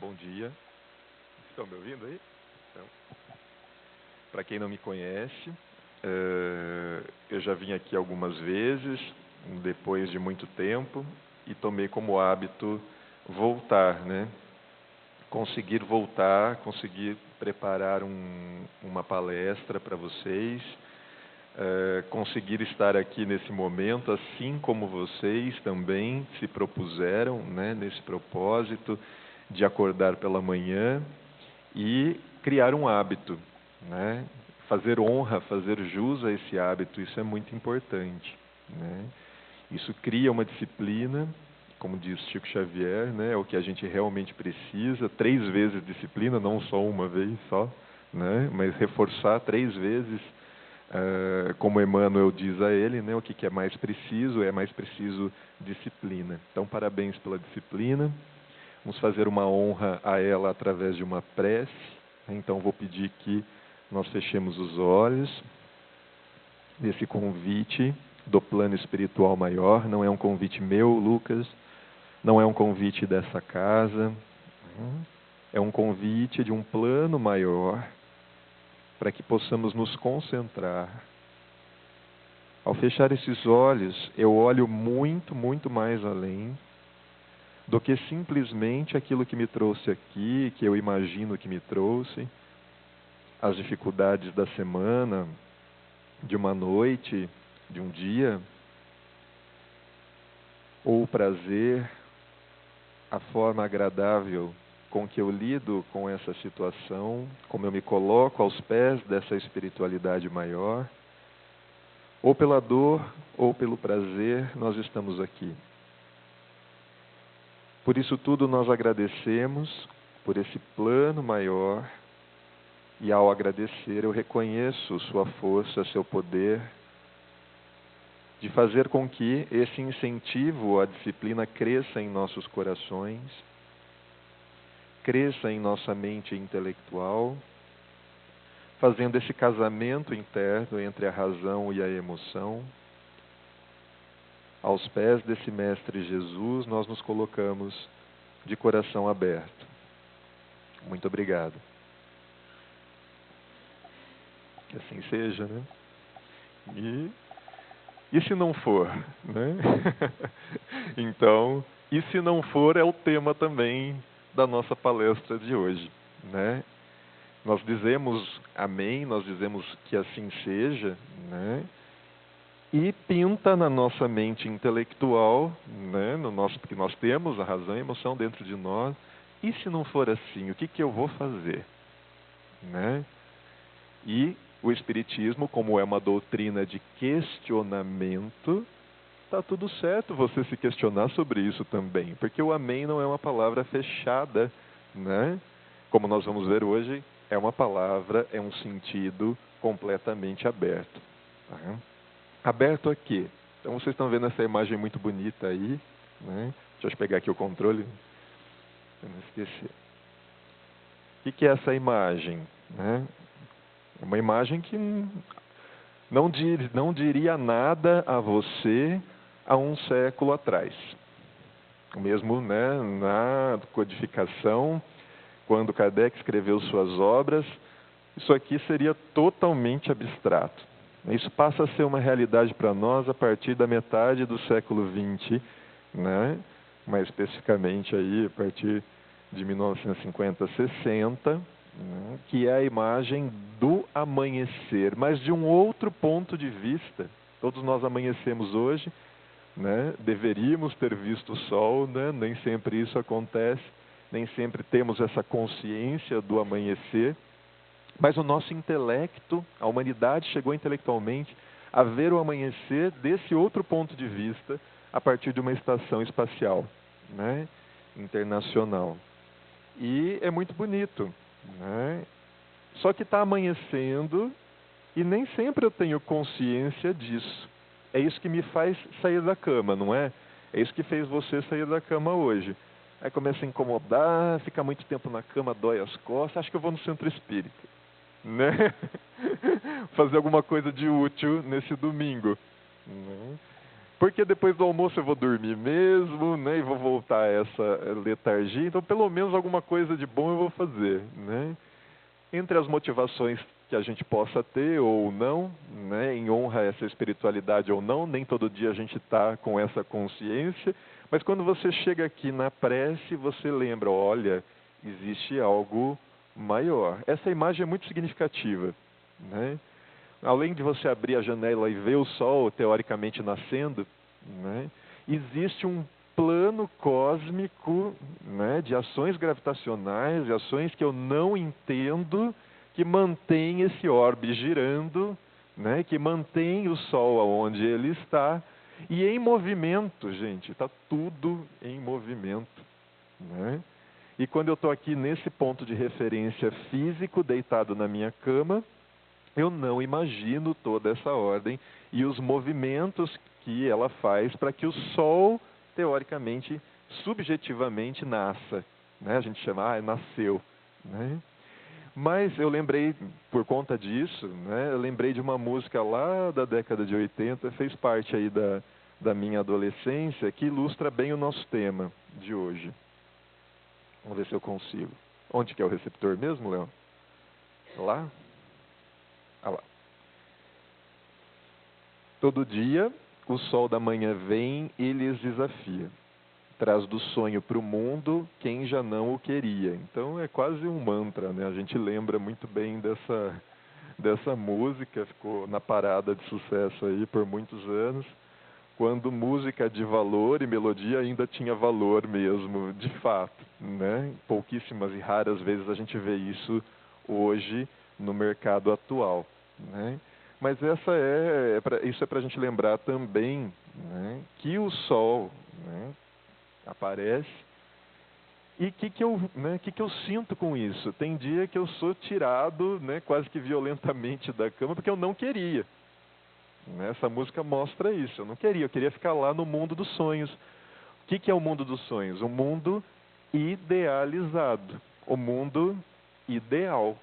Bom dia. Estão me ouvindo aí? Então, para quem não me conhece, eu já vim aqui algumas vezes, depois de muito tempo, e tomei como hábito voltar, né? Conseguir voltar, conseguir preparar uma palestra para vocês, conseguir estar aqui nesse momento, assim como vocês também se propuseram, né, nesse propósito de acordar pela manhã e criar um hábito, né? Fazer honra, fazer jus a esse hábito, isso é muito importante, né? Isso cria uma disciplina, como diz Chico Xavier, né? É o que a gente realmente precisa, 3 vezes disciplina, não só uma vez só, né? Mas reforçar 3 vezes, como Emmanuel diz a ele, né? O que é mais preciso? É mais preciso disciplina. Então, parabéns pela disciplina. Vamos fazer uma honra a ela através de uma prece. Então, vou pedir que nós fechemos os olhos nesse convite do plano espiritual maior. Não é um convite meu, Lucas, não é um convite dessa casa, é um convite de um plano maior para que possamos nos concentrar. Ao fechar esses olhos, eu olho muito, muito mais além do que simplesmente aquilo que me trouxe aqui, que eu imagino que me trouxe, as dificuldades da semana, de uma noite, de um dia, ou o prazer, a forma agradável com que eu lido com essa situação, como eu me coloco aos pés dessa espiritualidade maior, ou pela dor, ou pelo prazer, nós estamos aqui. Por isso tudo nós agradecemos, por esse plano maior, e ao agradecer eu reconheço sua força, seu poder, de fazer com que esse incentivo à disciplina cresça em nossos corações, cresça em nossa mente intelectual, fazendo esse casamento interno entre a razão e a emoção. Aos pés desse Mestre Jesus, nós nos colocamos de coração aberto. Muito obrigado. Que assim seja, né? E se não for, né? Então, e se não for é o tema também da nossa palestra de hoje, né? Nós dizemos amém, nós dizemos que assim seja, né? E pinta na nossa mente intelectual, né? Porque nós temos a razão e a emoção dentro de nós. E se não for assim, o que eu vou fazer, né? E o Espiritismo, como é uma doutrina de questionamento, está tudo certo você se questionar sobre isso também, porque o amém não é uma palavra fechada, né? Como nós vamos ver hoje, é uma palavra, é um sentido completamente aberto. Tá? Aberto a quê? Então vocês estão vendo essa imagem muito bonita aí, né? Deixa eu pegar aqui o controle, eu não esqueci. O que é essa imagem, né? É uma imagem que não diria nada a você há um século atrás. Mesmo, né, na codificação, quando Kardec escreveu suas obras, isso aqui seria totalmente abstrato. Isso passa a ser uma realidade para nós a partir da metade do século XX, né? Mais especificamente aí, a partir de 1950, 60, né? Que é a imagem do amanhecer, mas de um outro ponto de vista. Todos nós amanhecemos hoje, né? Deveríamos ter visto o sol, né? Nem sempre isso acontece, nem sempre temos essa consciência do amanhecer, mas o nosso intelecto, a humanidade chegou intelectualmente a ver o amanhecer desse outro ponto de vista a partir de uma estação espacial, né? Internacional. E é muito bonito, né? Só que está amanhecendo e nem sempre eu tenho consciência disso. É isso que me faz sair da cama, não é? É isso que fez você sair da cama hoje. Aí começa a incomodar, fica muito tempo na cama, dói as costas, acho que eu vou no centro espírita, né? Fazer alguma coisa de útil nesse domingo, né? Porque depois do almoço eu vou dormir mesmo, né? E vou voltar a essa letargia. Então, pelo menos alguma coisa de bom eu vou fazer, né? Entre as motivações que a gente possa ter ou não, né? Em honra a essa espiritualidade ou não, nem todo dia a gente está com essa consciência. Mas quando você chega aqui na prece, você lembra, olha, existe algo maior. Essa imagem é muito significativa, né? Além de você abrir a janela e ver o sol teoricamente nascendo, né, existe um plano cósmico, né, de ações gravitacionais, de ações que eu não entendo, que mantém esse orbe girando, né, que mantém o sol aonde ele está e em movimento, gente, está tudo em movimento, né? E quando eu estou aqui nesse ponto de referência físico, deitado na minha cama, eu não imagino toda essa ordem e os movimentos que ela faz para que o Sol, teoricamente, subjetivamente, nasça, né? A gente chama, nasceu, né? Mas eu lembrei, por conta disso, né? Eu lembrei de uma música lá da década de 80, fez parte aí da minha adolescência, que ilustra bem o nosso tema de hoje. Vamos ver se eu consigo. Onde que é o receptor mesmo, Léo? Lá? Ah lá. Todo dia o sol da manhã vem e lhes desafia. Traz do sonho para o mundo quem já não o queria. Então é quase um mantra, né? A gente lembra muito bem dessa música, ficou na parada de sucesso aí por muitos anos, quando música de valor e melodia ainda tinha valor mesmo, de fato, né? Pouquíssimas e raras vezes a gente vê isso hoje no mercado atual, né? Mas isso é para a gente lembrar também, né, que o sol, né, aparece. E o que eu sinto com isso? Tem dia que eu sou tirado, né, quase que violentamente da cama porque eu não queria. Essa música mostra isso. Eu não queria, eu queria ficar lá no mundo dos sonhos. O que é o mundo dos sonhos? O mundo idealizado, o mundo ideal,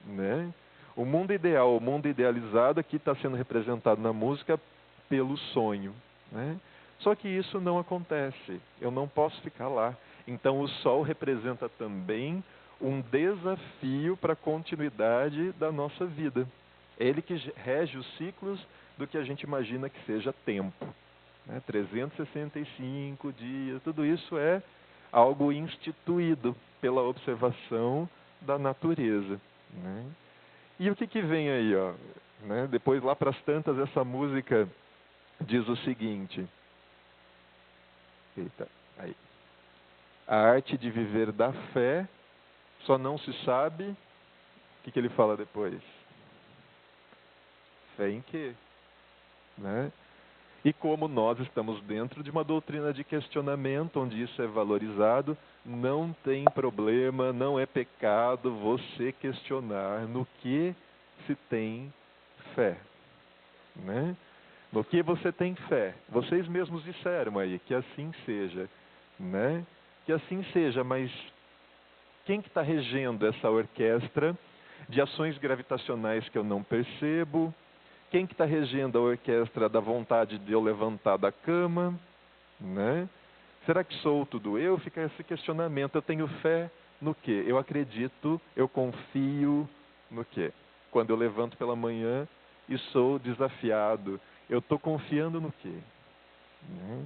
né? O mundo ideal, o mundo idealizado aqui está sendo representado na música pelo sonho, né? Só que isso não acontece, eu não posso ficar lá. Então o sol representa também um desafio para a continuidade da nossa vida. É ele que rege os ciclos do que a gente imagina que seja tempo, né? 365 dias, tudo isso é algo instituído pela observação da natureza, né? E o que vem aí, ó, né? Depois lá para as tantas essa música diz o seguinte, eita, aí, a arte de viver da fé só não se sabe, o que ele fala depois? Fé em quê? Né? E como nós estamos dentro de uma doutrina de questionamento, onde isso é valorizado, não tem problema, não é pecado você questionar no que se tem fé, né? No que você tem fé. Vocês mesmos disseram aí, que assim seja, né? Que assim seja, mas quem que está regendo essa orquestra de ações gravitacionais que eu não percebo? Quem que está regendo a orquestra da vontade de eu levantar da cama, né? Será que sou tudo eu? Fica esse questionamento. Eu tenho fé no quê? Eu acredito, eu confio no quê? Quando eu levanto pela manhã e sou desafiado, eu estou confiando no quê? Né?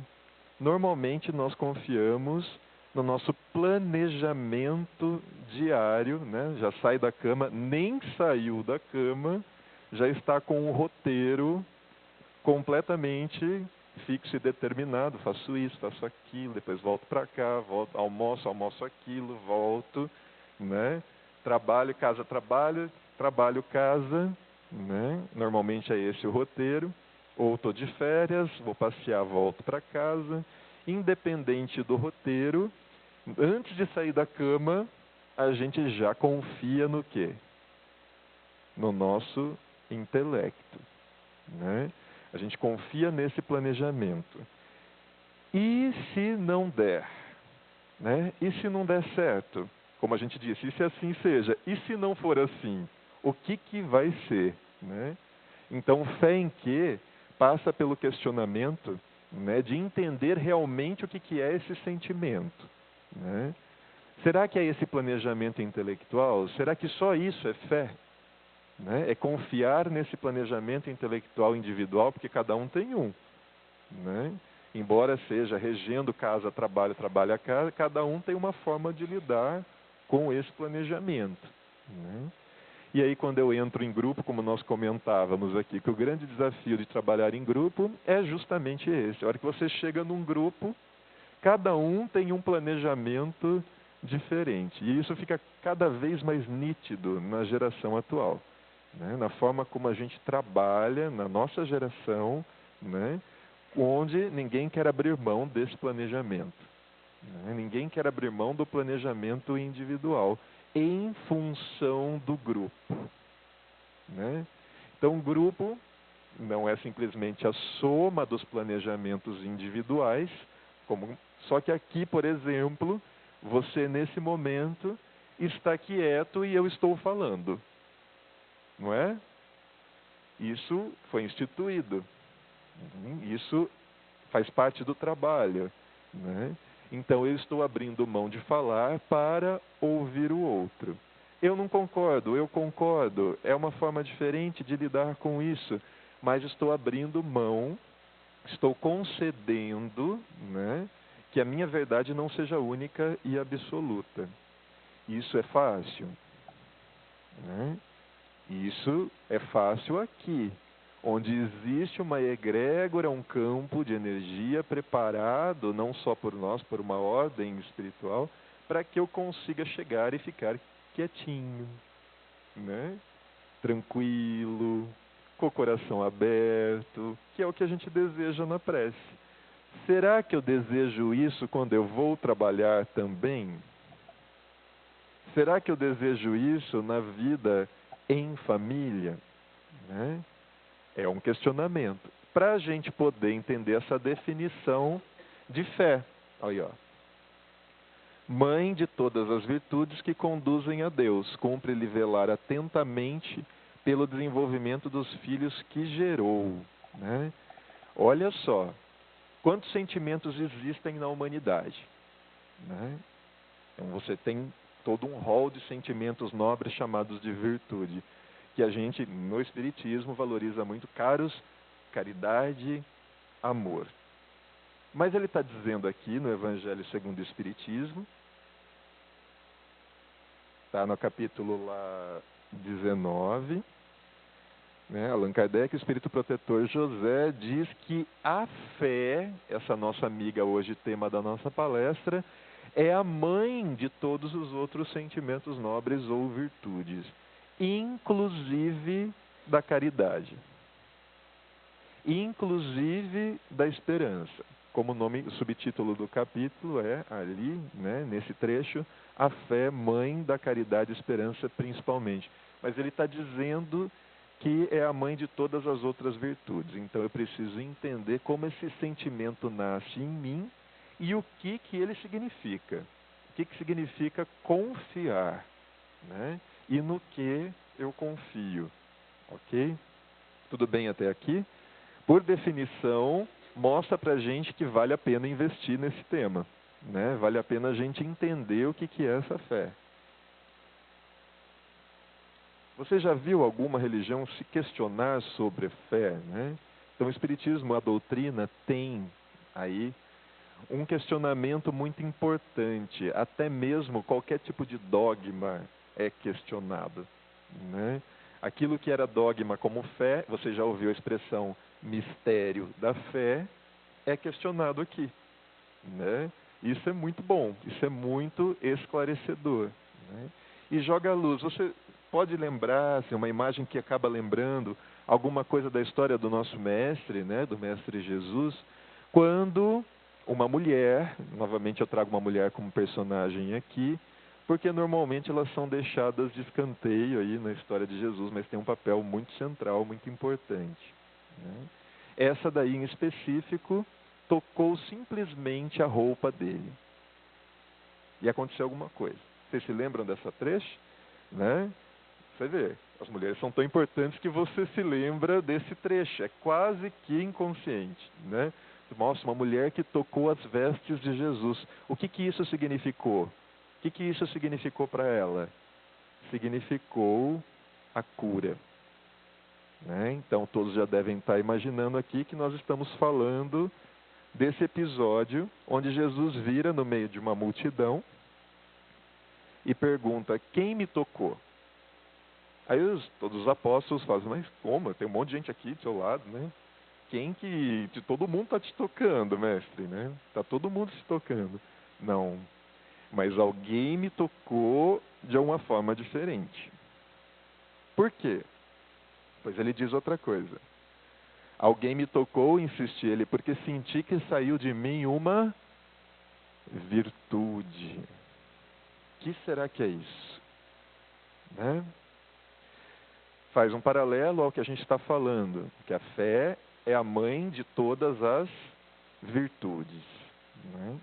Normalmente nós confiamos no nosso planejamento diário, né? Já sai da cama, nem saiu da cama, já está com um roteiro completamente fixo e determinado. Faço isso, faço aquilo, depois volto para cá, volto, almoço aquilo, volto, né? Trabalho, casa, trabalho, casa, né? Normalmente é esse o roteiro. Ou estou de férias, vou passear, volto para casa. Independente do roteiro, antes de sair da cama, a gente já confia no quê? No nosso intelecto, né? A gente confia nesse planejamento. E se não der? Né? E se não der certo? Como a gente disse, e se assim seja? E se não for assim? O que vai ser? Né? Então, fé em quê? Passa pelo questionamento né, de entender realmente o que é esse sentimento, né? Será que é esse planejamento intelectual? Será que só isso é fé? Né? É confiar nesse planejamento intelectual individual, porque cada um tem um, né? Embora seja regendo casa, trabalho, trabalho a casa, cada um tem uma forma de lidar com esse planejamento, né? E aí, quando eu entro em grupo, como nós comentávamos aqui, que o grande desafio de trabalhar em grupo é justamente esse. A hora que você chega num grupo, cada um tem um planejamento diferente. E isso fica cada vez mais nítido na geração atual, né? Na forma como a gente trabalha na nossa geração, né? Onde ninguém quer abrir mão desse planejamento, né? Ninguém quer abrir mão do planejamento individual em função do grupo, né? Então, o grupo não é simplesmente a soma dos planejamentos individuais, só que aqui, por exemplo, você nesse momento está quieto e eu estou falando, não é? Isso foi instituído, isso faz parte do trabalho, né? Então eu estou abrindo mão de falar para ouvir o outro. Eu não concordo, eu concordo, é uma forma diferente de lidar com isso, mas estou abrindo mão, estou concedendo, né, que a minha verdade não seja única e absoluta. Isso é fácil, né? Isso é fácil aqui, onde existe uma egrégora, um campo de energia preparado, não só por nós, por uma ordem espiritual, para que eu consiga chegar e ficar quietinho, né? Tranquilo, com o coração aberto, que é o que a gente deseja na prece. Será que eu desejo isso quando eu vou trabalhar também? Será que eu desejo isso na vida em família, né? É um questionamento. Para a gente poder entender essa definição de fé. Aí, ó. Mãe de todas as virtudes que conduzem a Deus, cumpre-lhe velar atentamente pelo desenvolvimento dos filhos que gerou, né? Olha só, quantos sentimentos existem na humanidade, né? Então você tem todo um rol de sentimentos nobres chamados de virtude, que a gente, no Espiritismo, valoriza muito, caros, caridade, amor. Mas ele está dizendo aqui, no Evangelho segundo o Espiritismo, está no capítulo lá 19, né, Allan Kardec, o Espírito Protetor José, diz que a fé, essa nossa amiga hoje, tema da nossa palestra, é a mãe de todos os outros sentimentos nobres ou virtudes, inclusive da caridade, inclusive da esperança. Como o subtítulo do capítulo é ali, né, nesse trecho, a fé, mãe da caridade e esperança principalmente. Mas ele está dizendo que é a mãe de todas as outras virtudes. Então eu preciso entender como esse sentimento nasce em mim e o que ele significa. O que significa confiar, né? E no que eu confio. Ok? Tudo bem até aqui? Por definição, mostra para a gente que vale a pena investir nesse tema, né? Vale a pena a gente entender o que é essa fé. Você já viu alguma religião se questionar sobre fé, né? Então, o Espiritismo, a doutrina, tem aí um questionamento muito importante. Até mesmo qualquer tipo de dogma é questionado, né? Aquilo que era dogma como fé, você já ouviu a expressão mistério da fé, é questionado aqui, né? Isso é muito bom, isso é muito esclarecedor, né? E joga a luz. Você pode lembrar, assim, uma imagem que acaba lembrando alguma coisa da história do nosso mestre, né, do mestre Jesus, quando uma mulher, novamente eu trago uma mulher como personagem aqui, porque normalmente elas são deixadas de escanteio aí na história de Jesus, mas tem um papel muito central, muito importante, né? Essa daí em específico tocou simplesmente a roupa dele. E aconteceu alguma coisa. Vocês se lembram dessa trecho? Né? Você vê, as mulheres são tão importantes que você se lembra desse trecho. É quase que inconsciente, né? mostra uma mulher que tocou as vestes de Jesus. O que isso significou? O que isso significou para ela? Significou a cura. Né? Então, todos já devem estar imaginando aqui que nós estamos falando desse episódio onde Jesus vira no meio de uma multidão e pergunta: quem me tocou? Aí todos os apóstolos falam: mas como? Tem um monte de gente aqui do seu lado, né? Todo mundo está te tocando, mestre, né? Está todo mundo se tocando. Não, mas alguém me tocou de uma forma diferente. Por quê? Pois ele diz outra coisa. Alguém me tocou, insiste ele, porque senti que saiu de mim uma virtude. O que será que é isso? Né? Faz um paralelo ao que a gente está falando, que a fé é a mãe de todas as virtudes. Né?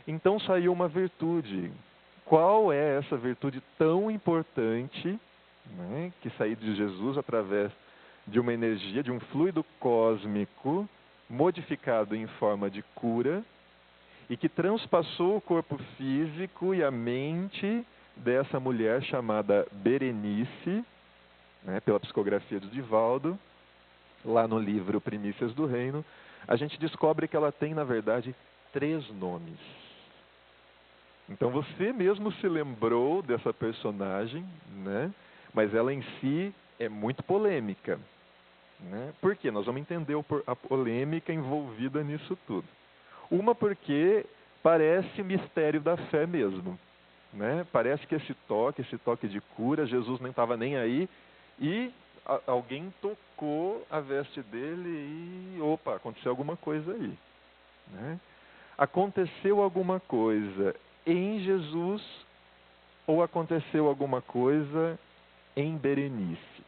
Então saiu uma virtude. Qual é essa virtude tão importante, né, que saiu de Jesus através de uma energia, de um fluido cósmico modificado em forma de cura e que transpassou o corpo físico e a mente dessa mulher chamada Berenice, né, pela psicografia de Divaldo, lá no livro Primícias do Reino, a gente descobre que ela tem, na verdade, 3 nomes. Então você mesmo se lembrou dessa personagem, né? Mas ela em si é muito polêmica. Né? Por quê? Nós vamos entender a polêmica envolvida nisso tudo. Uma porque parece mistério da fé mesmo. Né? Parece que esse toque de cura, Jesus nem estava nem aí, e alguém tocou a veste dele e, opa, aconteceu alguma coisa aí. Né? Aconteceu alguma coisa em Jesus ou aconteceu alguma coisa em Berenice?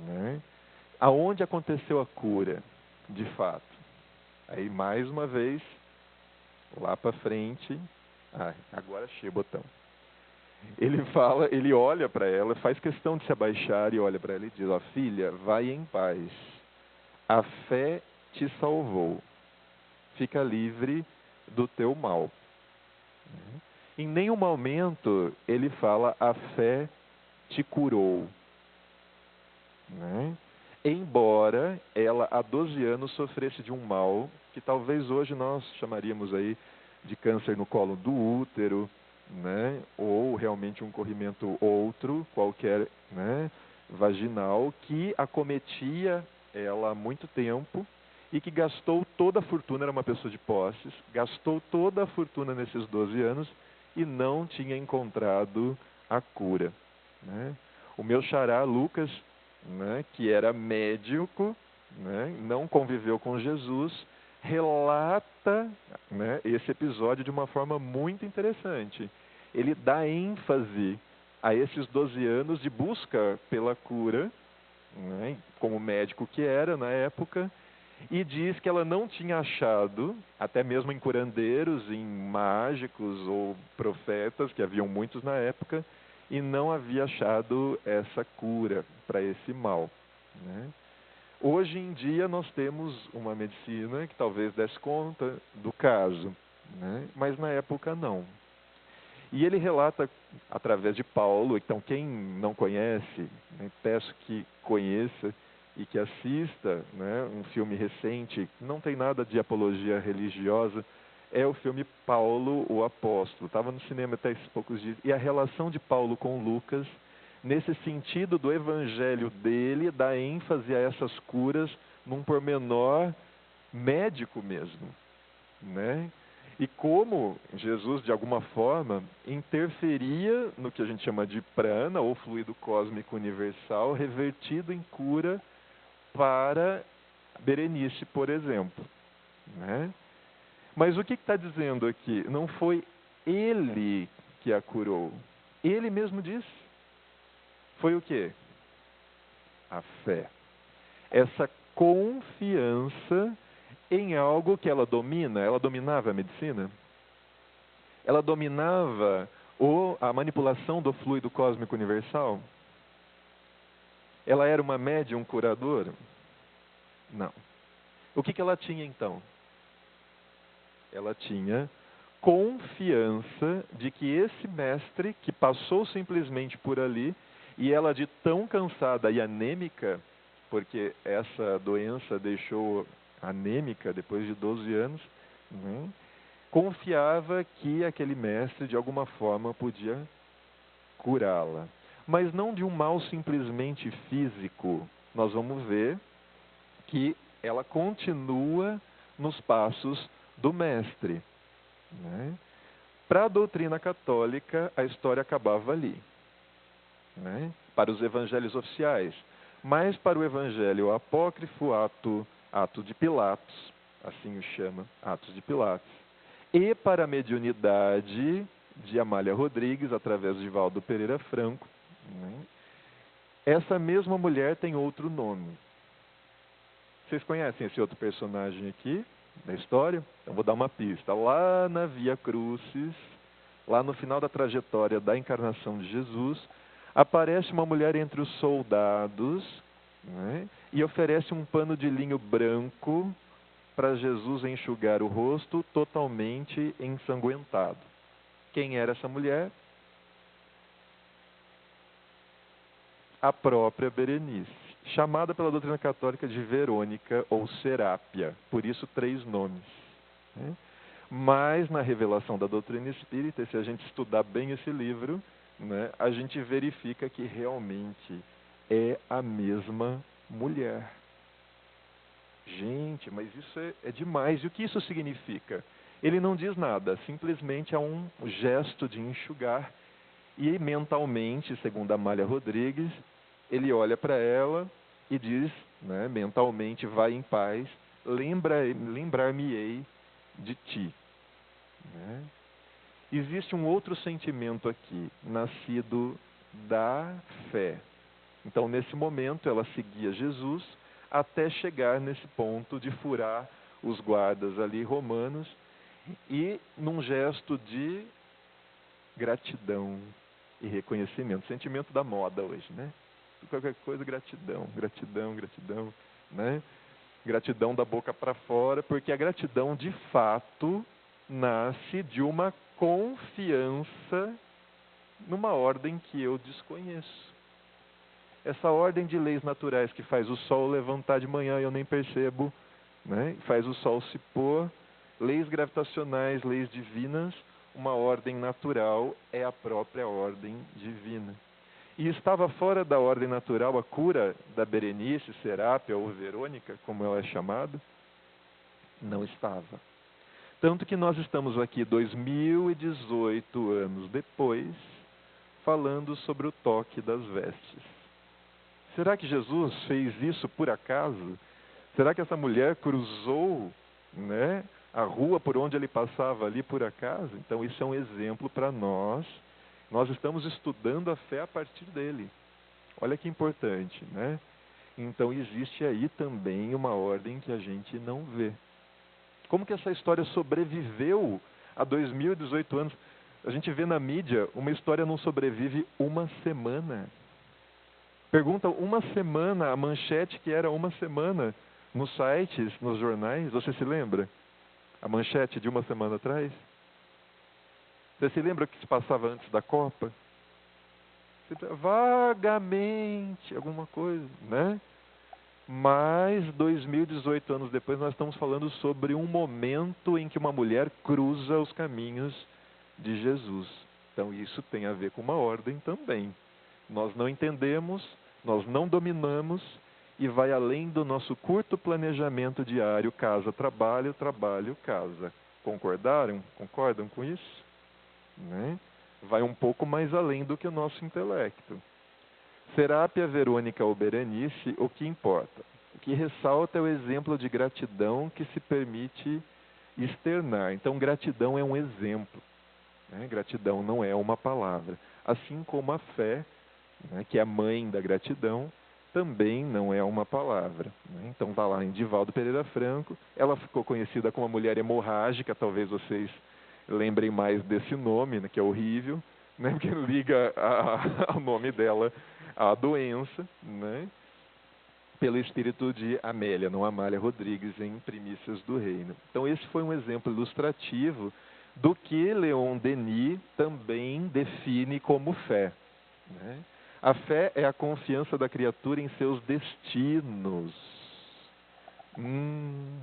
Né? Aonde aconteceu a cura, de fato? Aí, mais uma vez, lá para frente, agora achei o botão. Ele olha para ela, faz questão de se abaixar e olha para ela e diz: ó, filha, vai em paz, a fé te salvou, fica livre do teu mal. Em nenhum momento ele fala: a fé te curou. Né? Embora ela há 12 anos sofresse de um mal que talvez hoje nós chamaríamos aí de câncer no colo do útero, né? Ou realmente um corrimento outro, qualquer, né? Vaginal, que acometia ela há muito tempo e que gastou toda a fortuna, era uma pessoa de posses, gastou toda a fortuna nesses 12 anos e não tinha encontrado a cura. Né? O meu xará, Lucas, né, que era médico, né, não conviveu com Jesus, relata, né, esse episódio de uma forma muito interessante. Ele dá ênfase a esses 12 anos de busca pela cura, né, como médico que era na época, e diz que ela não tinha achado, até mesmo em curandeiros, em mágicos ou profetas, que haviam muitos na época, e não havia achado essa cura para esse mal. Né? Hoje em dia nós temos uma medicina que talvez desse conta do caso, né? Mas na época não. E ele relata através de Paulo, então quem não conhece, né, peço que conheça e que assista, né, um filme recente, não tem nada de apologia religiosa, é o filme Paulo, o Apóstolo. Estava no cinema até esses poucos dias. E a relação de Paulo com Lucas, nesse sentido do evangelho dele, dá ênfase a essas curas num pormenor médico mesmo. Né? E como Jesus, de alguma forma, interferia no que a gente chama de prana, ou fluido cósmico universal, revertido em cura para Berenice, por exemplo. Né? Mas o que está dizendo aqui? Não foi ele que a curou. Ele mesmo disse. Foi o quê? A fé. Essa confiança em algo que ela domina. Ela dominava a medicina? Ela dominava a manipulação do fluido cósmico universal? Ela era uma médium curadora? Não. O que ela tinha então? Ela tinha confiança de que esse mestre, que passou simplesmente por ali, e ela de tão cansada e anêmica, porque essa doença deixou anêmica depois de 12 anos, né, confiava que aquele mestre de alguma forma podia curá-la. Mas não de um mal simplesmente físico. Nós vamos ver que ela continua nos passos do mestre, né? Para a doutrina católica, a história acabava ali, né? Para os evangelhos oficiais. Mas para o evangelho apócrifo, Ato de Pilatos, assim o chama, Atos de Pilatos, e para a mediunidade de Amália Rodrigues, através de Valdo Pereira Franco, né? Essa mesma mulher tem outro nome. Vocês conhecem esse outro personagem aqui da história? Eu vou dar uma pista. Lá na Via Crucis, lá no final da trajetória da encarnação de Jesus, aparece uma mulher entre os soldados, né, e oferece um pano de linho branco para Jesus enxugar o rosto totalmente ensanguentado. Quem era essa mulher? A própria Berenice, chamada pela doutrina católica de Verônica ou Serápia, por isso 3 nomes, né? Mas na revelação da doutrina espírita, se a gente estudar bem esse livro, né, a gente verifica que realmente é a mesma mulher. Gente, mas isso é demais. E o que isso significa? Ele não diz nada, simplesmente é um gesto de enxugar. E mentalmente, segundo Amália Rodrigues, ele olha para ela e diz, né, mentalmente, vai em paz, lembrar-me-ei de ti. Né? Existe um outro sentimento aqui, nascido da fé. Então, nesse momento, ela seguia Jesus até chegar nesse ponto de furar os guardas ali romanos e, num gesto de gratidão e reconhecimento, sentimento da moda hoje, né? Qualquer coisa, gratidão, gratidão, gratidão, né? Gratidão da boca para fora, porque a gratidão, de fato, nasce de uma confiança numa ordem que eu desconheço. Essa ordem de leis naturais que faz o sol levantar de manhã e eu nem percebo, né? Faz o sol se pôr, leis gravitacionais, leis divinas, uma ordem natural é a própria ordem divina. E estava fora da ordem natural a cura da Berenice, Serápia ou Verônica, como ela é chamada? Não estava. Tanto que nós estamos aqui 2018 anos depois, falando sobre o toque das vestes. Será que Jesus fez isso por acaso? Será que essa mulher cruzou, né, a rua por onde ele passava ali por acaso? Então isso é um exemplo para nós. Nós estamos estudando a fé a partir dele. Olha que importante, né? Então existe aí também uma ordem que a gente não vê. Como que essa história sobreviveu a 2018 anos? A gente vê na mídia, uma história não sobrevive uma semana. Pergunta uma semana, a manchete que era uma semana nos sites, nos jornais. Você se lembra? A manchete de uma semana atrás? Você se lembra o que se passava antes da Copa? Vagamente, alguma coisa, né? Mas 2018 anos depois nós estamos falando sobre um momento em que uma mulher cruza os caminhos de Jesus. Então isso tem a ver com uma ordem também. Nós não entendemos, nós não dominamos e vai além do nosso curto planejamento diário, casa, trabalho, trabalho, casa. Concordaram? Concordam com isso? Né? Vai um pouco mais além do que o nosso intelecto. Serápia, Verônica ou Berenice, o que importa? O que ressalta é o exemplo de gratidão que se permite externar. Então, gratidão é um exemplo, né? Gratidão não é uma palavra. Assim como a fé, né, que é a mãe da gratidão, também não é uma palavra. Né? Então, está lá em Divaldo Pereira Franco. Ela ficou conhecida como a mulher hemorrágica, talvez vocês lembrem mais desse nome, né, que é horrível, né, porque liga ao nome dela à doença, né? pelo espírito de Amélia, não Amália Rodrigues, em Primícias do Reino. Então, esse foi um exemplo ilustrativo do que Leon Denis também define como fé, né? A fé é a confiança da criatura em seus destinos.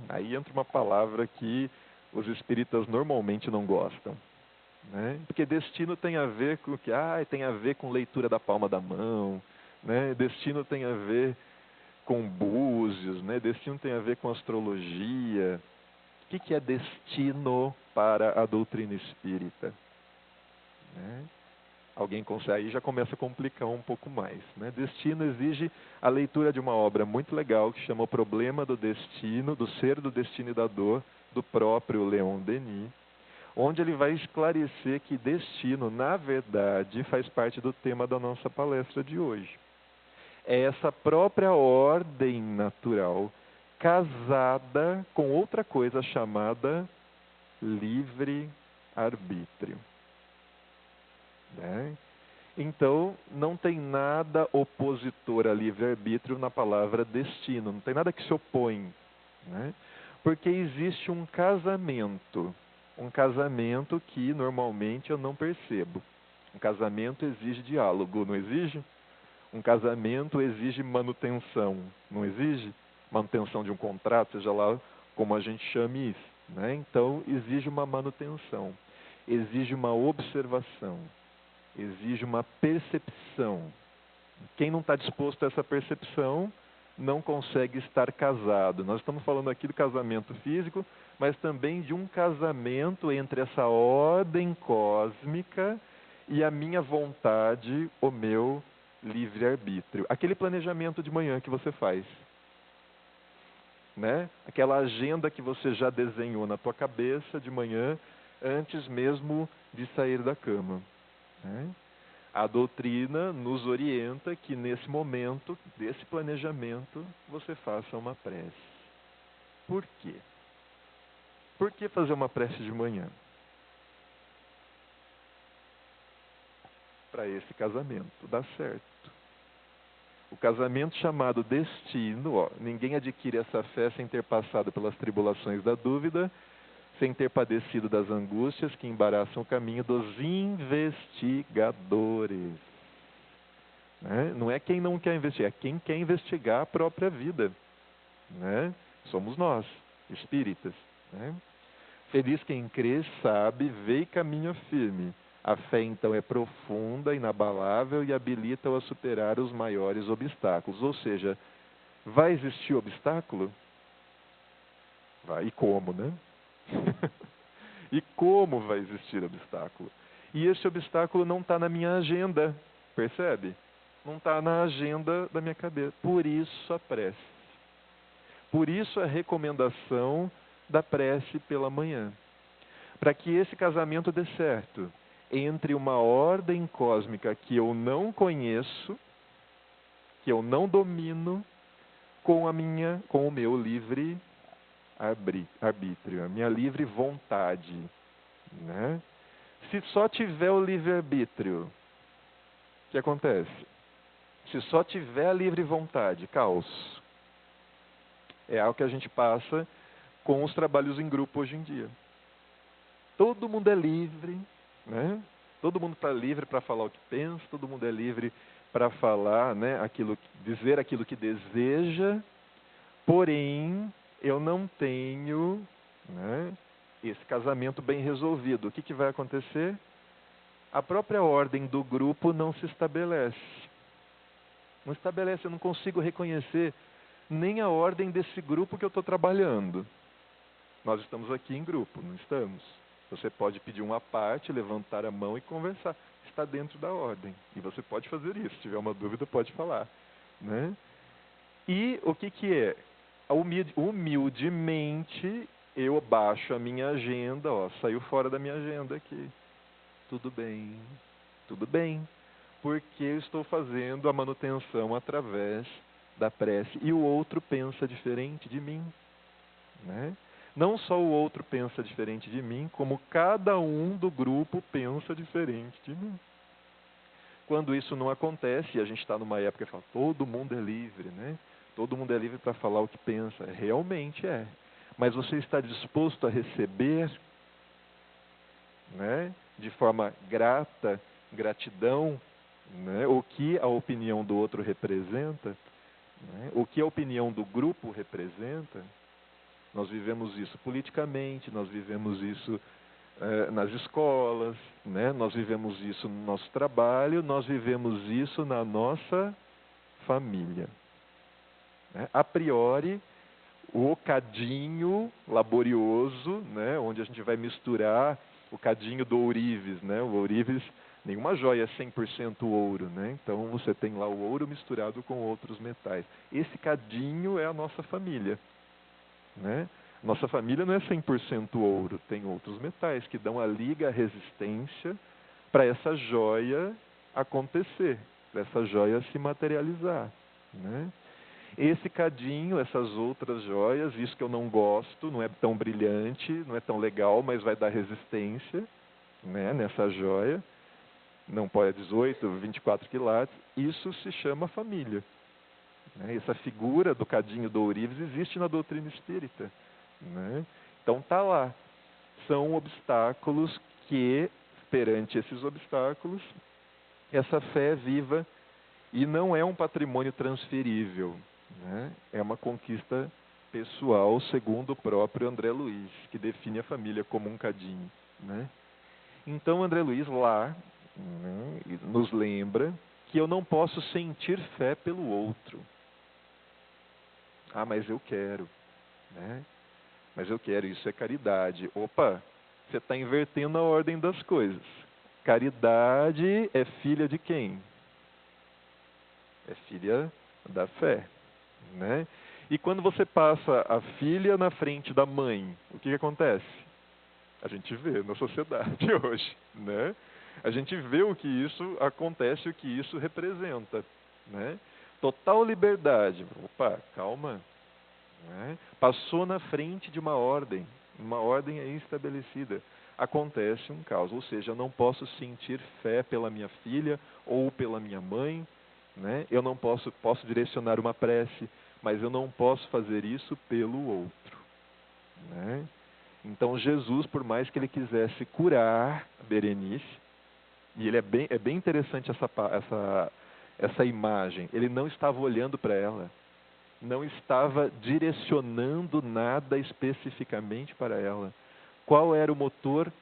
Aí entra uma palavra que os espíritas normalmente não gostam, né? Porque destino tem a ver com que tem a ver com leitura da palma da mão, né? Destino tem a ver com búzios, né? Destino tem a ver com astrologia. O que é destino para a doutrina espírita, né? Alguém consegue, aí já começa a complicar um pouco mais, né? Destino exige a leitura de uma obra muito legal que chama O Problema do Destino, do Ser, do Destino e da Dor, do próprio Leon Denis, onde ele vai esclarecer que destino, na verdade, faz parte do tema da nossa palestra de hoje. É essa própria ordem natural casada com outra coisa chamada livre-arbítrio, né? Então, não tem nada opositor a livre-arbítrio na palavra destino, não tem nada que se opõe, né? Porque existe um casamento que normalmente eu não percebo. Um casamento exige diálogo, não exige? Um casamento exige manutenção, não exige? Manutenção de um contrato, seja lá como a gente chame isso, né? Então, exige uma manutenção, exige uma observação, exige uma percepção. Quem não está disposto a essa percepção não consegue estar casado. Nós estamos falando aqui do casamento físico, mas também de um casamento entre essa ordem cósmica e a minha vontade, o meu livre-arbítrio. Aquele planejamento de manhã que você faz, né? Aquela agenda que você já desenhou na tua cabeça de manhã, antes mesmo de sair da cama, né? A doutrina nos orienta que nesse momento, desse planejamento, você faça uma prece. Por quê? Por que fazer uma prece de manhã? Para esse casamento dar certo. O casamento chamado destino, ninguém adquire essa fé sem ter passado pelas tribulações da dúvida, sem ter padecido das angústias que embaraçam o caminho dos investigadores. Né? Não é quem não quer investigar, é quem quer investigar a própria vida, né? Somos nós, espíritas, né? Feliz quem crê, sabe, vê e caminha firme. A fé, então, é profunda, inabalável e habilita-o a superar os maiores obstáculos. Ou seja, vai existir obstáculo? Vai. E como, né? E como vai existir obstáculo? E esse obstáculo não está na minha agenda, percebe? Não está na agenda da minha cabeça. Por isso a prece. Por isso a recomendação da prece pela manhã. Para que esse casamento dê certo entre uma ordem cósmica que eu não conheço, que eu não domino, com o meu livre arbítrio, a minha livre vontade, né? Se só tiver o livre arbítrio, o que acontece? Se só tiver a livre vontade, caos. É algo que a gente passa com os trabalhos em grupo hoje em dia. Todo mundo é livre, né? Todo mundo está livre para falar o que pensa, todo mundo é livre para falar, né, dizer aquilo que deseja, porém, eu não tenho, né, esse casamento bem resolvido. O que vai acontecer? A própria ordem do grupo não se estabelece. Não estabelece, eu não consigo reconhecer nem a ordem desse grupo que eu estou trabalhando. Nós estamos aqui em grupo, não estamos? Você pode pedir uma parte, levantar a mão e conversar. Está dentro da ordem. E você pode fazer isso. Se tiver uma dúvida, pode falar, né? E o que é? Humildemente, eu baixo a minha agenda. Saiu fora da minha agenda aqui. Tudo bem. Tudo bem. Porque eu estou fazendo a manutenção através da prece. E o outro pensa diferente de mim, né? Não só o outro pensa diferente de mim, como cada um do grupo pensa diferente de mim. Quando isso não acontece, e a gente está numa época que fala, todo mundo é livre, né? todo mundo é livre para falar o que pensa. Realmente é. Mas você está disposto a receber, né, de forma grata, gratidão, né, o que a opinião do outro representa, né, o que a opinião do grupo representa? Nós vivemos isso politicamente, nós vivemos isso nas escolas, né, nós vivemos isso no nosso trabalho, nós vivemos isso na nossa família. Né? A priori, o cadinho laborioso, né, onde a gente vai misturar o cadinho do ourives, né? O ourives, nenhuma joia é 100% ouro, né? Então você tem lá o ouro misturado com outros metais. Esse cadinho é a nossa família, né? Nossa família não é 100% ouro, tem outros metais que dão a liga, a resistência para essa joia acontecer, para essa joia se materializar, né? Esse cadinho, essas outras joias, isso que eu não gosto, não é tão brilhante, não é tão legal, mas vai dar resistência, né, nessa joia, não pode 18, 24 quilates, isso se chama família. Né? Essa figura do cadinho do ourives existe na doutrina espírita. Né? Então está lá. São obstáculos que, perante esses obstáculos, essa fé é viva e não é um patrimônio transferível. Né? É uma conquista pessoal, segundo o próprio André Luiz, que define a família como um cadinho. Né? Então, André Luiz lá, né, nos lembra que eu não posso sentir fé pelo outro. Ah, mas eu quero. Né? Mas eu quero, isso é caridade. Opa, você está invertendo a ordem das coisas. Caridade é filha de quem? É filha da fé. Né? E quando você passa a filha na frente da mãe, o que acontece? A gente vê na sociedade hoje, né? A gente vê o que isso acontece, o que isso representa, né? Total liberdade. Opa, calma. Né? Passou na frente de uma ordem aí estabelecida. Acontece um caos, ou seja, eu não posso sentir fé pela minha filha ou pela minha mãe, né? Eu não posso direcionar uma prece, mas eu não posso fazer isso pelo outro. Né? Então Jesus, por mais que ele quisesse curar Berenice, e ele é bem interessante essa imagem, ele não estava olhando para ela, não estava direcionando nada especificamente para ela. Qual era o motor?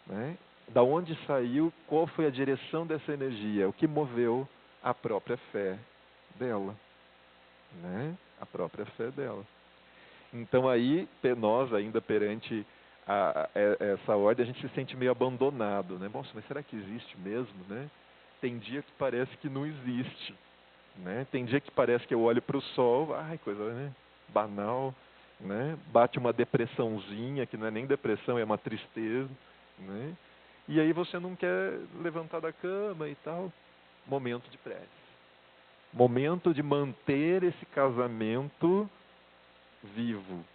Né? Da onde saiu? Qual foi a direção dessa energia? O que moveu? A própria fé dela. Né? A própria fé dela. Então aí, nós ainda perante essa ordem, a gente se sente meio abandonado. Né? Nossa, mas será que existe mesmo? Né? Tem dia que parece que não existe. Né? Tem dia que parece que eu olho para o sol, ai, coisa, né, banal, né? Bate uma depressãozinha, que não é nem depressão, é uma tristeza. Né? E aí você não quer levantar da cama e tal. Momento de prece. Momento de manter esse casamento vivo.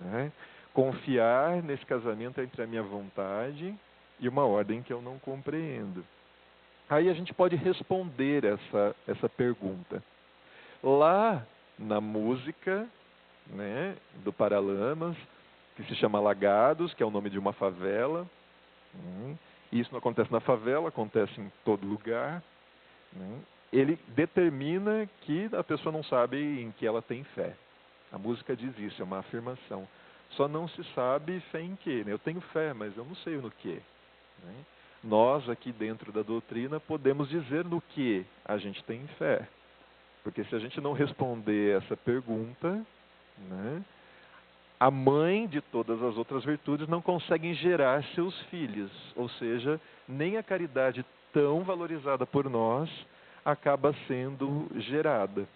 Né? Confiar nesse casamento entre a minha vontade e uma ordem que eu não compreendo. Aí a gente pode responder essa pergunta. Lá na música, né, do Paralamas, que se chama Lagados, que é o nome de uma favela. Isso não acontece na favela, acontece em todo lugar. Né? Ele determina que a pessoa não sabe em que ela tem fé. A música diz isso, é uma afirmação. Só não se sabe fé em quê. Né? Eu tenho fé, mas eu não sei no quê. Né? Nós, aqui dentro da doutrina, podemos dizer no que a gente tem fé. Porque se a gente não responder essa pergunta, né, a mãe de todas as outras virtudes não consegue gerar seus filhos. Ou seja, nem a caridade tão valorizada por nós acaba sendo gerada.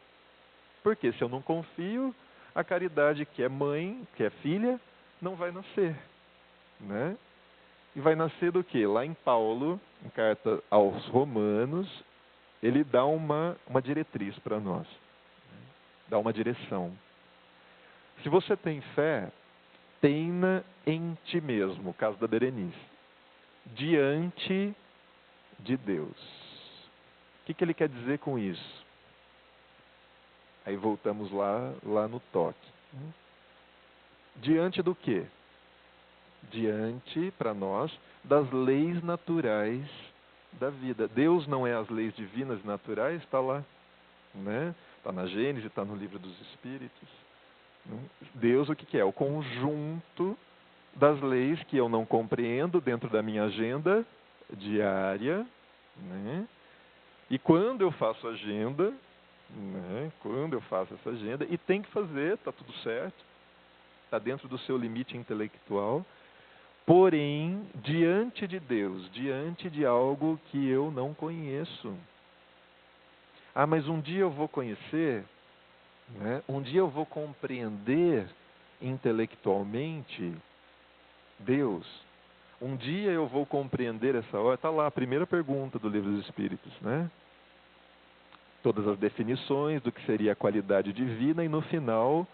Porque se eu não confio, a caridade que é mãe, que é filha, não vai nascer. Né? E vai nascer do quê? Lá em Paulo, em carta aos Romanos, ele dá uma diretriz para nós. Dá uma direção. Se você tem fé, tenha em ti mesmo, o caso da Berenice, diante de Deus. O que ele quer dizer com isso? Aí voltamos lá no toque. Diante do quê? Diante, para nós, das leis naturais da vida. Deus não é as leis divinas e naturais? Está lá. Né? Está na Gênesis, está no livro dos Espíritos. Deus o que é? O conjunto das leis que eu não compreendo dentro da minha agenda diária. Né? E quando eu faço agenda, né? Quando eu faço essa agenda, e tem que fazer, está tudo certo, está dentro do seu limite intelectual, porém, diante de Deus, diante de algo que eu não conheço. Ah, mas um dia eu vou conhecer, né? Um dia eu vou compreender intelectualmente Deus. Um dia eu vou compreender essa hora. Está lá a primeira pergunta do Livro dos Espíritos, né? Todas as definições do que seria a qualidade divina e no final,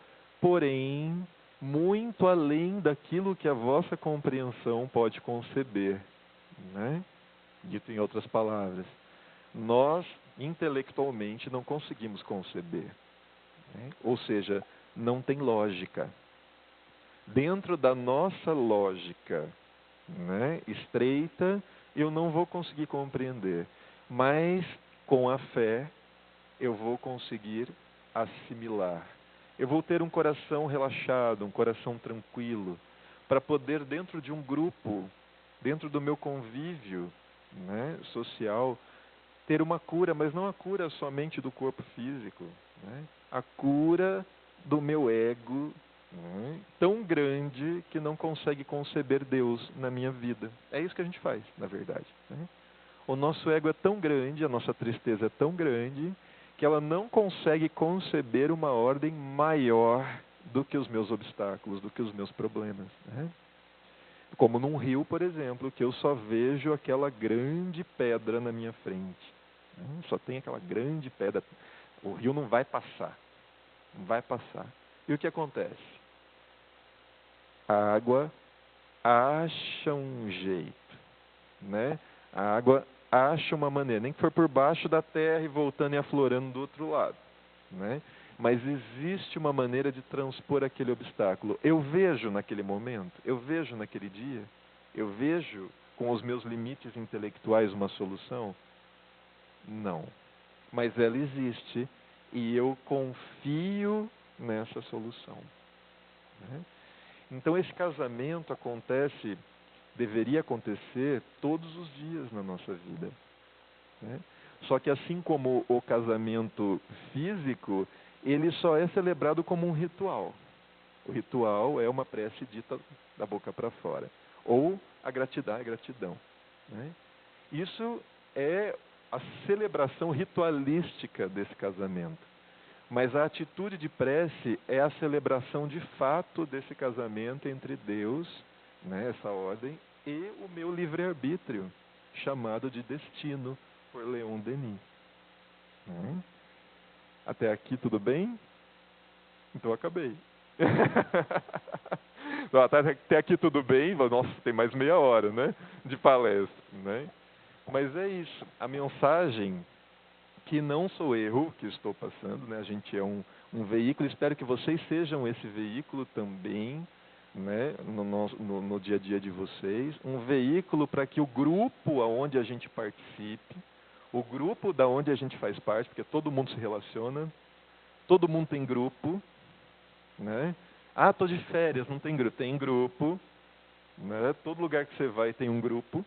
porém, muito além daquilo que a vossa compreensão pode conceber, né? Dito em outras palavras, nós intelectualmente não conseguimos conceber, né? Ou seja, não tem lógica. Dentro da nossa lógica, né, estreita, eu não vou conseguir compreender, mas com a fé eu vou conseguir assimilar. Eu vou ter um coração relaxado, um coração tranquilo, para poder, dentro de um grupo, dentro do meu convívio, né, social, ter uma cura, mas não a cura somente do corpo físico, né, a cura do meu ego, né, tão grande que não consegue conceber Deus na minha vida. É isso que a gente faz, na verdade. Né? O nosso ego é tão grande, a nossa tristeza é tão grande, que ela não consegue conceber uma ordem maior do que os meus obstáculos, do que os meus problemas. Né? Como num rio, por exemplo, que eu só vejo aquela grande pedra na minha frente. Só tem aquela grande pedra. O rio não vai passar. Não vai passar. E o que acontece? A água acha um jeito. Né? A água acha uma maneira, nem que for por baixo da terra e voltando e aflorando do outro lado. Né? Mas existe uma maneira de transpor aquele obstáculo. Eu vejo naquele momento, eu vejo naquele dia, eu vejo com os meus limites intelectuais uma solução? Não. Mas ela existe e eu confio nessa solução. Né? Então esse casamento acontece, deveria acontecer todos os dias na nossa vida. Né? Só que assim como o casamento físico, ele só é celebrado como um ritual. O ritual é uma prece dita da boca para fora. Ou a gratidão. Né? Isso é a celebração ritualística desse casamento. Mas a atitude de prece é a celebração de fato desse casamento entre Deus, né, essa ordem, e o meu livre-arbítrio, chamado de destino por Leon Denis. Até aqui tudo bem? Então acabei. Até aqui tudo bem? Nossa, tem mais meia hora, né, de palestra. Né? Mas é isso. A mensagem, que não sou eu que estou passando, né? A gente é um veículo, espero que vocês sejam esse veículo também, né? No dia a dia de vocês, um veículo para que o grupo aonde a gente participe, o grupo da onde a gente faz parte, porque todo mundo se relaciona, todo mundo tem grupo, né? Ah, estou de férias, não tem grupo, tem grupo, né? Todo lugar que você vai tem um grupo,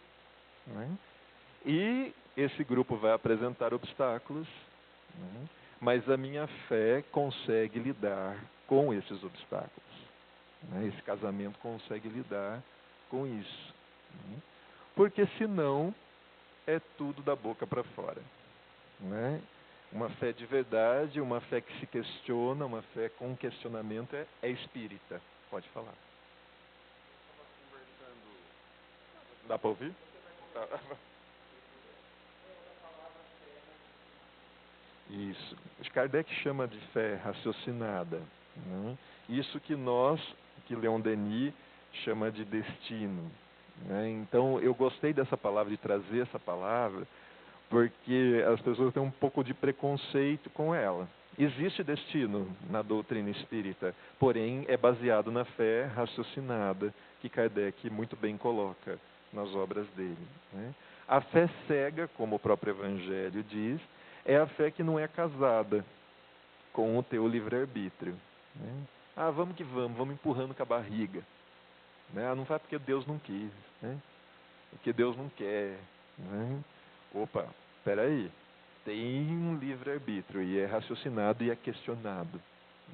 né? E esse grupo vai apresentar obstáculos, né? Mas a minha fé consegue lidar com esses obstáculos. Né? Esse casamento consegue lidar com isso. Né? Porque senão é tudo da boca para fora. Né? Uma fé de verdade, uma fé que se questiona, uma fé com questionamento é espírita. Pode falar. Dá para ouvir? Tá. Isso. Kardec chama de fé raciocinada. Né? Isso que Leon Denis chama de destino. Né? Então, eu gostei dessa palavra, de trazer essa palavra, porque as pessoas têm um pouco de preconceito com ela. Existe destino na doutrina espírita, porém é baseado na fé raciocinada, que Kardec muito bem coloca nas obras dele, né? A fé cega, como o próprio Evangelho diz, é a fé que não é casada com o teu livre-arbítrio, né? Ah, vamos que vamos empurrando com a barriga, né? Ah, não vai porque Deus não quis, né? Porque Deus não quer, né? Opa, espera aí. Tem um livre-arbítrio e é raciocinado e é questionado,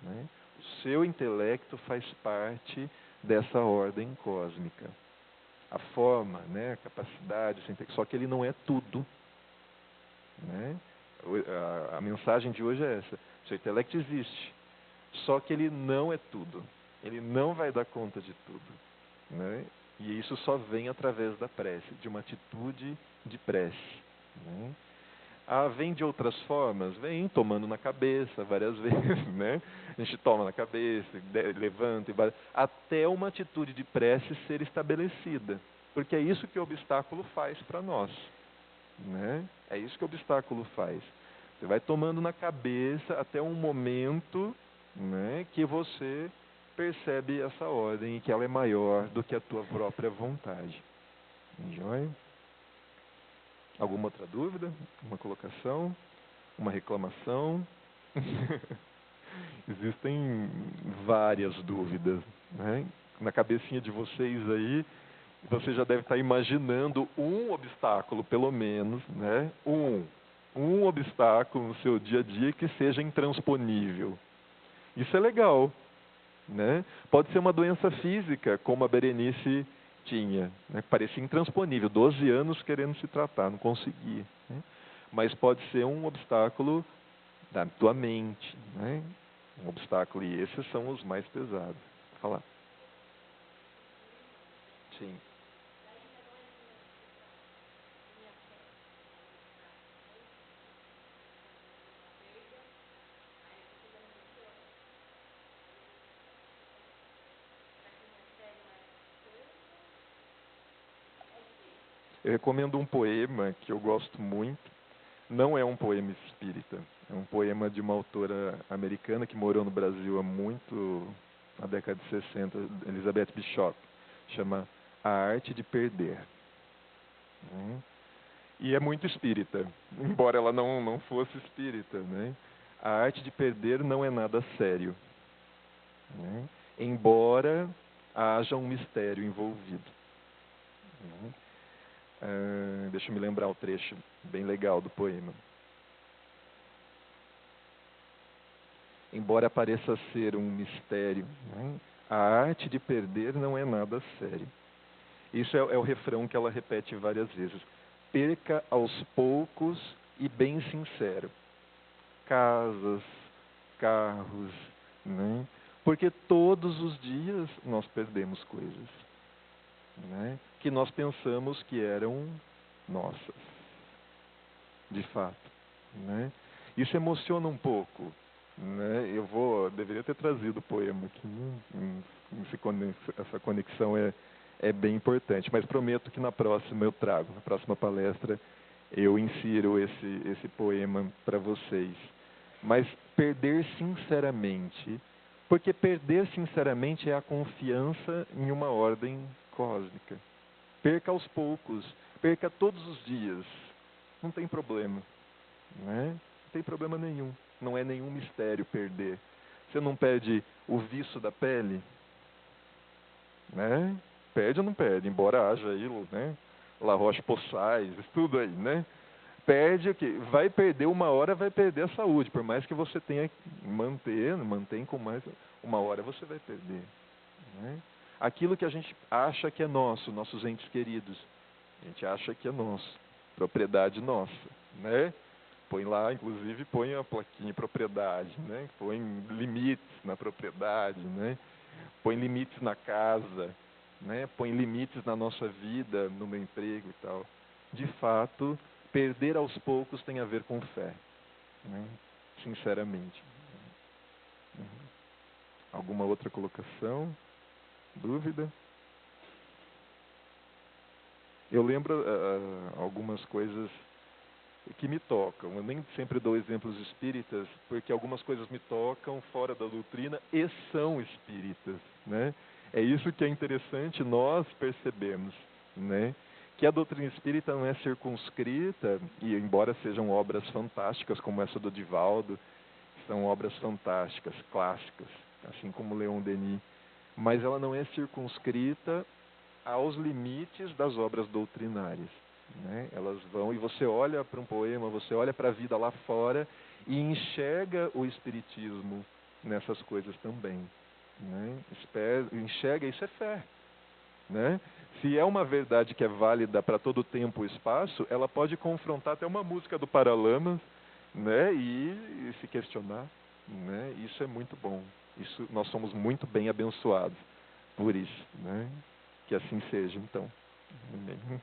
né? O seu intelecto faz parte dessa ordem cósmica. A forma, né, a capacidade, só que ele não é tudo, né? A mensagem de hoje é essa. O seu intelecto existe, só que ele não é tudo. Ele não vai dar conta de tudo, né? E isso só vem através da prece, de uma atitude de prece, né? Ah, vem de outras formas? Vem tomando na cabeça várias vezes, né? A gente toma na cabeça, levanta, até uma atitude de prece ser estabelecida. Porque é isso que o obstáculo faz para nós, né? É isso que o obstáculo faz. Você vai tomando na cabeça até um momento, né, que você percebe essa ordem e que ela é maior do que a tua própria vontade. Joia? Alguma outra dúvida? Uma colocação? Uma reclamação? Existem várias dúvidas, né? Na cabecinha de vocês aí, você já deve estar imaginando um obstáculo, pelo menos, né? Um obstáculo no seu dia a dia que seja intransponível. Isso é legal, né? Pode ser uma doença física, como a Berenice tinha, né? Parecia intransponível, 12 anos querendo se tratar, não conseguia, né? Mas pode ser um obstáculo da tua mente, né? Um obstáculo, e esses são os mais pesados. Vou falar. Sim. Eu recomendo um poema que eu gosto muito. Não é um poema espírita. É um poema de uma autora americana que morou no Brasil há muito, na década de 60, Elizabeth Bishop. Chama A Arte de Perder. E é muito espírita, embora ela não fosse espírita, né? A arte de perder não é nada sério, né? Embora haja um mistério envolvido, né? Deixa eu me lembrar o trecho bem legal do poema. Embora pareça ser um mistério, né? A arte de perder não é nada sério. Isso é o refrão que ela repete várias vezes. Perca aos poucos e bem sincero. Casas, carros, né? Porque todos os dias nós perdemos coisas, né? Que nós pensamos que eram nossas, de fato, né? Isso emociona um pouco, né? Deveria ter trazido o poema aqui, essa conexão é bem importante, mas prometo que na próxima eu trago, na próxima palestra eu insiro esse poema para vocês. Mas perder sinceramente, porque perder sinceramente é a confiança em uma ordem cósmica. Perca aos poucos, perca todos os dias, não tem problema, né? Não tem problema nenhum, não é nenhum mistério perder. Você não perde o viço da pele, né? Perde ou não perde, embora haja aí, né? La Roche-Posay, tudo aí, né? Perde o quê? Vai perder uma hora, vai perder a saúde. Por mais que você tenha que mantém com mais, uma hora você vai perder, né? Aquilo que a gente acha que é nosso, nossos entes queridos, a gente acha que é nosso, propriedade nossa, né? Põe lá, inclusive, põe a plaquinha propriedade, né? Põe limites na propriedade, né? Põe limites na casa, né? Põe limites na nossa vida, no meu emprego e tal. De fato, perder aos poucos tem a ver com fé, né? Sinceramente. Alguma outra colocação? Dúvida? Eu lembro algumas coisas que me tocam. Eu nem sempre dou exemplos espíritas, porque algumas coisas me tocam fora da doutrina e são espíritas, né? É isso que é interessante nós percebemos, né? Que a doutrina espírita não é circunscrita, e embora sejam obras fantásticas, como essa do Divaldo, são obras fantásticas, clássicas, assim como Leon Denis, mas ela não é circunscrita aos limites das obras doutrinárias, né? Elas vão, e você olha para um poema, você olha para a vida lá fora e enxerga o espiritismo nessas coisas também, né? Enxerga, isso é fé, né? Se é uma verdade que é válida para todo o tempo e espaço, ela pode confrontar até uma música do Paralamas, né? E se questionar, né? Isso é muito bom. Isso, nós somos muito bem abençoados por isso, né? Que assim seja, então. Amém.